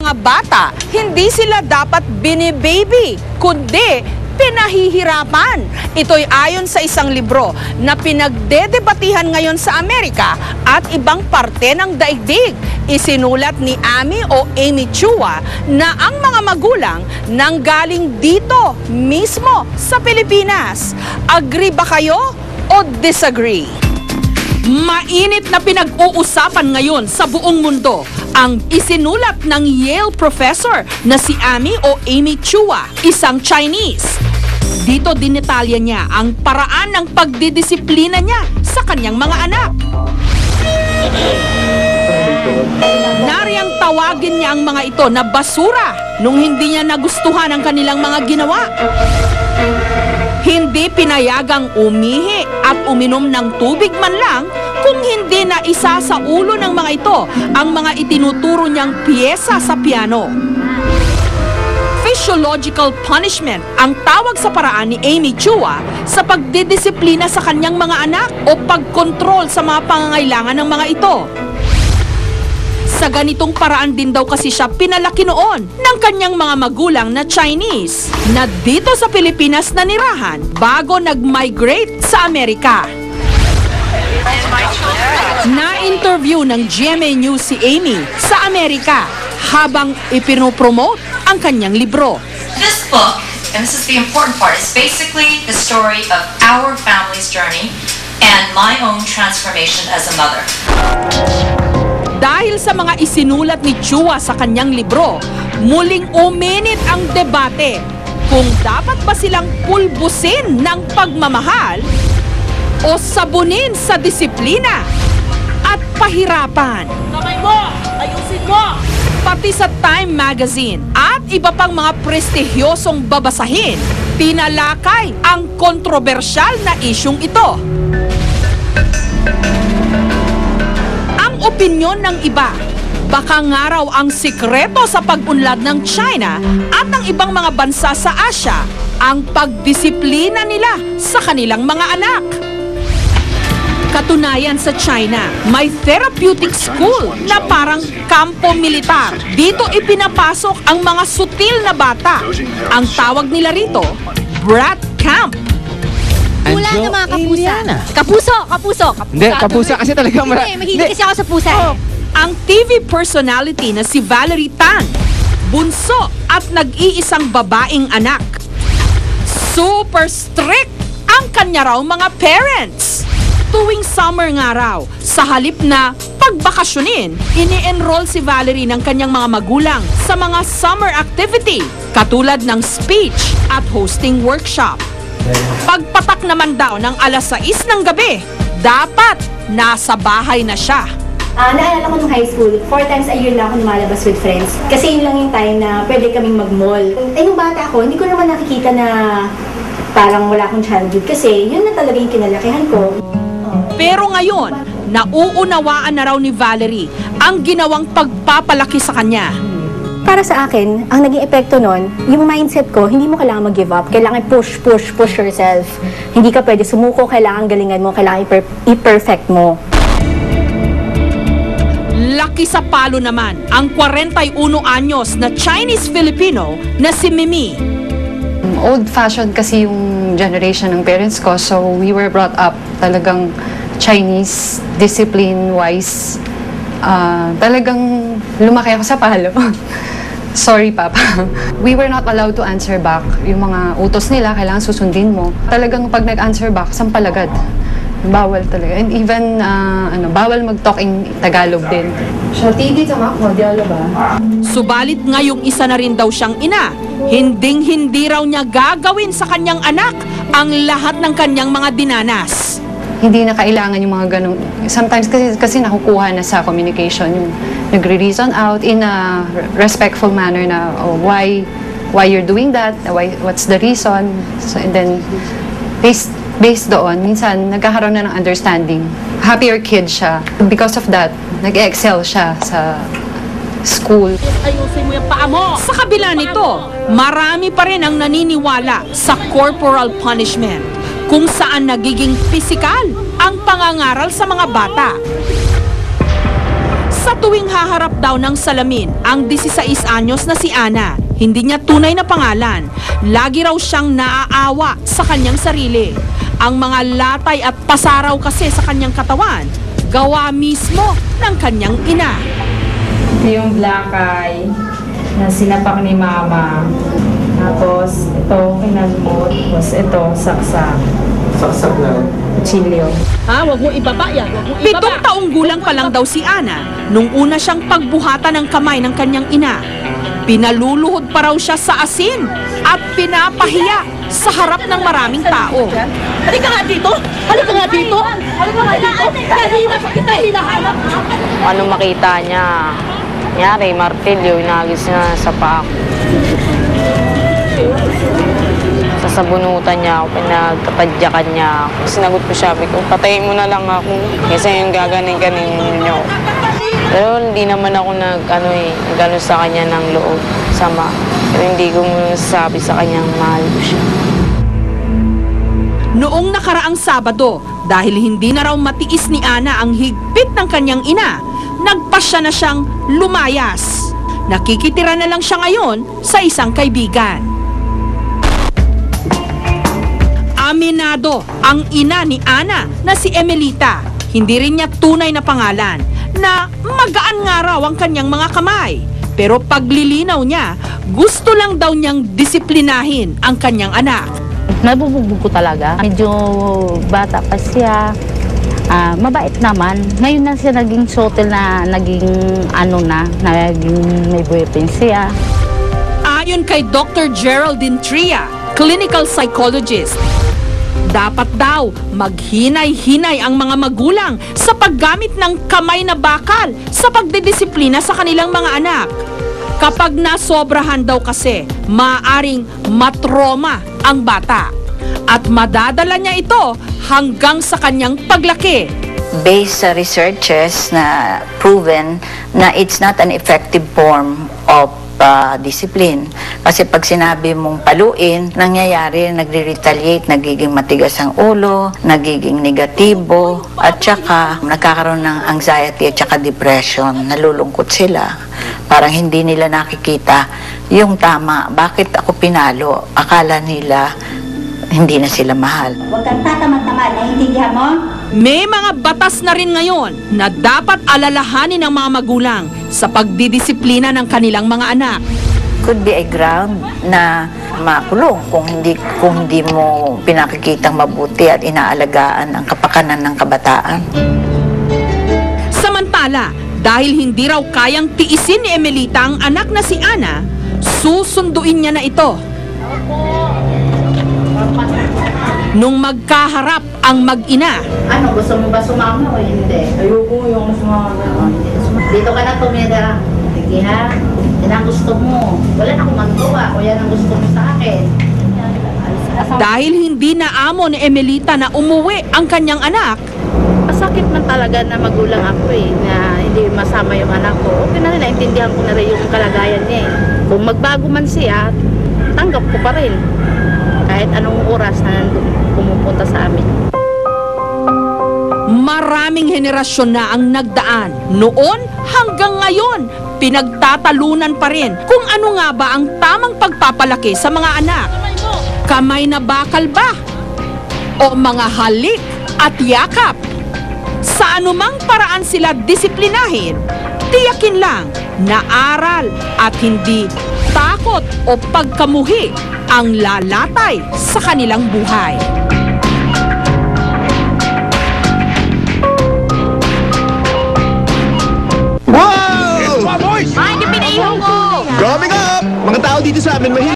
Mga bata, hindi sila dapat binibaby, kundi pinahihirapan. Ito'y ayon sa isang libro na pinagdedebatihan ngayon sa Amerika at ibang parte ng daigdig. Isinulat ni Amy Chua na ang mga magulang nanggaling dito mismo sa Pilipinas. Agree ba kayo o disagree? Mainit na pinag-uusapan ngayon sa buong mundo ang isinulat ng Yale professor na si Amy Chua, isang Chinese. Dito dinetalya niya ang paraan ng pagdidisiplina niya sa kanyang mga anak. Nariyang tawagin niya ang mga ito na basura nung hindi niya nagustuhan ang kanilang mga ginawa. Hindi pinayagang umihi at uminom ng tubig man lang kung hindi na isa sa ulo ng mga ito ang mga itinuturo niyang piyesa sa piano. Physiological punishment ang tawag sa paraan ni Amy Chua sa pagdidisiplina sa kanyang mga anak o pagkontrol sa mga pangangailangan ng mga ito. Sa ganitong paraan din daw kasi siya pinalaki noon ng kanyang mga magulang na Chinese na dito sa Pilipinas nanirahan bago nag-migrate sa Amerika. Na-interview ng GMA News si Amy sa Amerika habang ipinopromote ang kanyang libro. This book, and this is the important part, is basically the story of our family's journey and my own transformation as a mother. Dahil sa mga isinulat ni Chua sa kanyang libro, muling uminit ang debate kung dapat ba silang pulbusin ng pagmamahal o sabunin sa disiplina at pahirapan. Kamay mo! Ayusin mo! Pati sa Time Magazine at iba pang mga prestigyosong babasahin, tinalakay ang kontrobersyal na isyung ito. Ang opinyon ng iba, baka nga raw ang sikreto sa pag-unlad ng China at ng ibang mga bansa sa Asia ang pagdisiplina nila sa kanilang mga anak. Katunayan sa China, may therapeutic school na parang kampo militar. Dito ipinapasok ang mga sutil na bata. Ang tawag nila rito, brat camp. Wala na mga kapusa. Kapuso. Hindi, kapusa kasi talaga Hindi, mahilig kasi ako sa pusa. Ang TV personality na si Valerie Tan, bunso at nag-iisang babaeng anak. Super strict ang kanya raw mga parents. Tuwing summer nga raw, sa halip na pagbakasyonin, ini-enroll si Valerie ng kanyang mga magulang sa mga summer activity, katulad ng speech at hosting workshop. Pagpatak naman daw ng alas 6 ng gabi, dapat nasa bahay na siya. Naalala ko nung high school, 4 times a year na ako lumalabas with friends. Kasi yun lang yung time na pwede kaming mag-mall. Nung bata ako, hindi ko naman nakikita na parang wala akong childhood kasi yun na talaga yung kinalakihan ko. Pero ngayon, nauunawaan na raw ni Valerie ang ginawang pagpapalaki sa kanya. Para sa akin, ang naging epekto nun, yung mindset ko, hindi mo kailangan mag-give up. Kailangan push yourself. Hindi ka pwede sumuko, kailangan galingan mo, kailangan i-perfect mo. Laki sa palo naman ang 41 anyos na Chinese-Filipino na si Mimi. Old-fashioned kasi yung generation ng parents ko, so we were brought up talagang Chinese, discipline-wise. Talagang lumaki ako sa palo. Sorry, Papa. We were not allowed to answer back. Yung mga utos nila, kailangan susundin mo. Talagang pag nag-answer back, sampalagad. Bawal talaga. And even, bawal mag-talk in Tagalog din. Subalit ngayong isa na rin daw siyang ina, hinding-hindi raw niya gagawin sa kanyang anak ang lahat ng kanyang mga dinanas. Hindi na kailangan yung mga ganun. Sometimes kasi nakukuha na sa communication yung nagre-reason out in a respectful manner na why you're doing that, what's the reason. So, and then based doon, minsan nagkakaroon na ng understanding. Happier kid siya. Because of that, nag-excel siya sa school. Ayusin mo yung paa mo! Sa kabila nito, marami pa rin ang naniniwala sa corporal punishment, kung saan nagiging pisikal ang pangangaral sa mga bata. Sa tuwing haharap daw ng salamin ang 16 anyos na si Ana, hindi niya tunay na pangalan. Lagi raw siyang naaawa sa kanyang sarili. Ang mga latay at pasaraw kasi sa kanyang katawan, gawa mismo ng kanyang ina. Yung black eye na sinapak ni mama. Tapos ito kinalmot. Tapos ito saksak. Saksak na. Kutsilyo. Ha? Huwag mo ibaba yan. Huwag mo 7 ibaba. taong gulang pa lang daw si Ana nung una siyang pagbuhatan ng kamay ng kanyang ina. Pinaluluhod pa raw siya sa asin at pinapahiya sa harap ng maraming tao. Halika nga dito. Halika nga dito. Halika nga dito. Kanina pa kita hinahanap. Ano makita niya? Nyari, martilyo, inagis na sa paa ko. Sasabunutan niya ako, pinagtapadyakan niya ako. Sinagot ko siya, sabi ko, patayin mo na lang ako. Kasi yung gaganin-ganin niyo. Pero hindi naman ako nag-ano sa kanya ng loob, sama. Pero hindi ko sabi sa kanya, mahal ko siya. Noong nakaraang Sabado, dahil hindi na raw matiis ni Ana ang higpit ng kanyang ina, nagpasya na siyang lumayas. Nakikitira na lang siya ngayon sa isang kaibigan. Aminado ang ina ni Ana na si Emelita. Hindi rin niya tunay na pangalan na magaan nga raw ang kanyang mga kamay. Pero paglilinaw niya, gusto lang daw niyang disiplinahin ang kanyang anak. Nabubugbog ko talaga. Medyo bata pa siya. Mabait naman. Ngayon na siya naging sotel na naging naging may boyfriend siya. Ayon kay Dr. Geraldine Tria, clinical psychologist, dapat daw maghinay-hinay ang mga magulang sa paggamit ng kamay na bakal sa pagdidisiplina sa kanilang mga anak. Kapag nasobrahan daw kasi, maaaring matroma ang bata at madadala niya ito hanggang sa kanyang paglaki. Based sa researches na proven na it's not an effective form of discipline. Kasi pag sinabi mong paluin, nangyayari, nagre-retaliate, nagiging matigas ang ulo, nagiging negatibo, at saka nagkakaroon ng anxiety at saka depression, nalulungkot sila. Parang hindi nila nakikita yung tama, bakit ako pinalo? Akala nila hindi na sila mahal. Huwag kang tatamad-tamad, naiintindihan mo? May mga batas na rin ngayon na dapat alalahanin ng mga magulang sa pagdidisiplina ng kanilang mga anak. Could be a ground na makulong kung hindi mo pinakikitang mabuti at inaalagaan ang kapakanan ng kabataan. Samantala, dahil hindi raw kayang tiisin ni Emelita ang anak na si Ana, susunduin niya na ito. Nung magkaharap ang mag-ina, Ano, gusto mo ba sumama o hindi? Ayoko yung sumama. Dito ka na tumira. Sige ha? Yan ang gusto mo. Wala na akong magawa. O yan ang gusto mo sa akin. dahil hindi na amo ni Emelita na umuwi ang kanyang anak, Masakit man talaga na magulang ako na hindi masama yung anak ko. Okay na rin, naintindihan ko na rin yung kalagayan niya Kung magbago man siya, tanggap ko pa rin. Kahit anong oras na pumupunta sa amin. maraming henerasyon na ang nagdaan. Noon hanggang ngayon, pinagtatalunan pa rin kung ano nga ba ang tamang pagpapalaki sa mga anak. Kamay na bakal ba? O mga halik at yakap? Sa anumang paraan sila disiplinahin, tiyakin lang na aral at hindi takot o pagkamuhi ang lalatay sa kanilang buhay. Wow! Ay, hindi pinaihaw ko! Growing up, mga tao dito sa amin mahilig